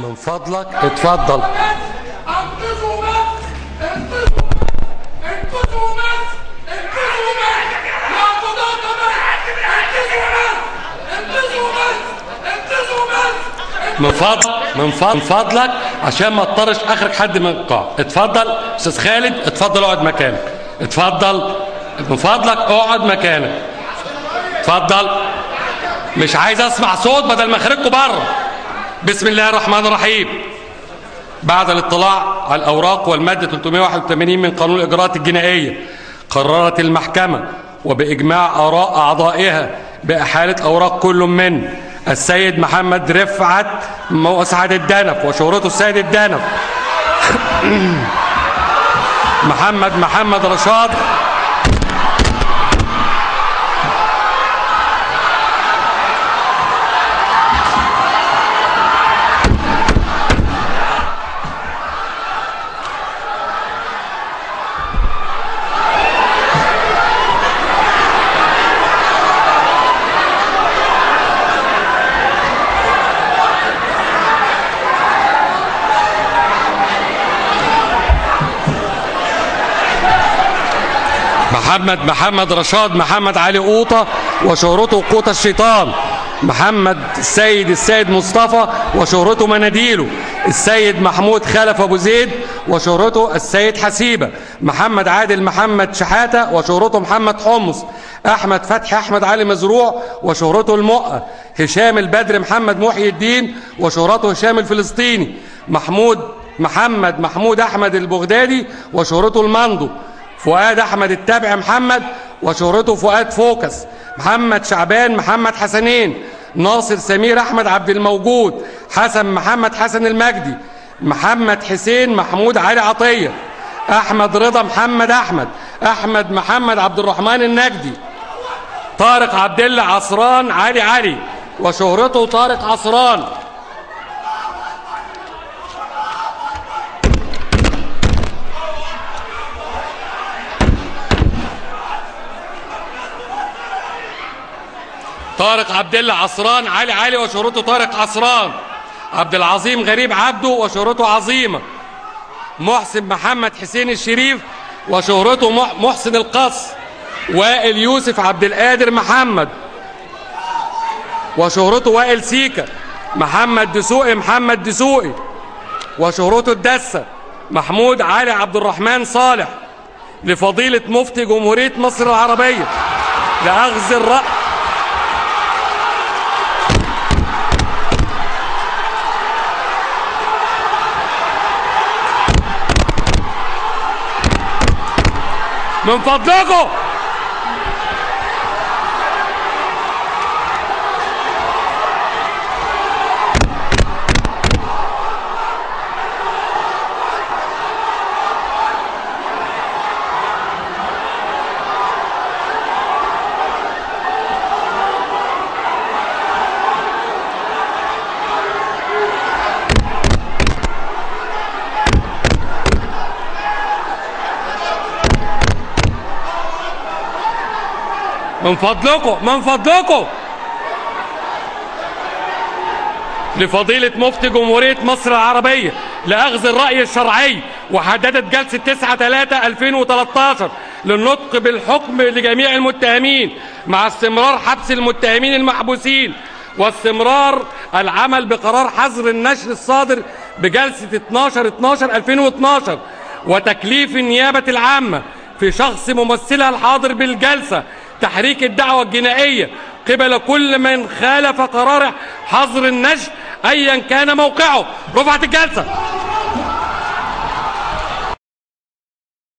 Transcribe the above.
من فضلك اتفضل. انقذوا مصر، انقذوا انقذوا مصر، انقذوا مصر يا قضاة مصر، انقذوا مصر، انقذوا مصر، انقذوا مصر. من فضلك عشان ما اضطرش اخرج حد من القاعة. اتفضل استاذ خالد، اتفضل اقعد مكانك. اتفضل من فضلك اقعد مكانك. اتفضل. مش عايز اسمع صوت بدل ما اخرجكم بره. بسم الله الرحمن الرحيم. بعد الاطلاع على الاوراق والماده 381 من قانون الاجراءات الجنائيه، قررت المحكمه وباجماع اراء اعضائها باحاله اوراق كل من السيد محمد رفعت مسعد الدنف وشهرته السيد الدنف، محمد رشاد محمد رشاد محمد علي قوطة وشهرته قوطة الشيطان، السيد مصطفى وشهرته مناديله، السيد محمود خلف أبو زيد وشهرته السيد حسيبة، محمد عادل محمد شحاتة وشهرته محمد حمص، أحمد فتحي أحمد علي مزروع وشهرته المؤة، هشام البدر محمد محي الدين وشهرته هشام الفلسطيني، محمود أحمد البغدادي وشهرته المندو، فؤاد أحمد التابع محمد وشهرته فؤاد فوكس، محمد شعبان محمد حسنين، ناصر سمير أحمد عبد الموجود، حسن محمد حسن المجدي، محمد حسين محمود علي عطية، أحمد رضا أحمد محمد عبد الرحمن النجدي، طارق عبد الله عصران علي وشهرته طارق عصران، طارق عبد الله عصران علي وشهرته طارق عصران، عبد العظيم غريب عبده وشهرته عظيمة، محسن محمد حسين الشريف وشهرته محسن القص، وائل يوسف عبد القادر محمد وشهرته وائل سيكا، محمد دسوقي وشهرته الدسة، محمود علي عبد الرحمن صالح لفضيلة مفتي جمهورية مصر العربية لأخذ الرأي من فضلكم. من فضلكم لفضيلة مفتي جمهورية مصر العربية لأخذ الرأي الشرعي، وحددت جلسة 9/3/2013 للنطق بالحكم لجميع المتهمين مع استمرار حبس المتهمين المحبوسين واستمرار العمل بقرار حظر النشر الصادر بجلسة 12/12/2012 وتكليف النيابة العامة في شخص ممثلها الحاضر بالجلسة تحريك الدعوة الجنائية قبل كل من خالف قرار حظر النشر أيا كان موقعه. رفعت الجلسة.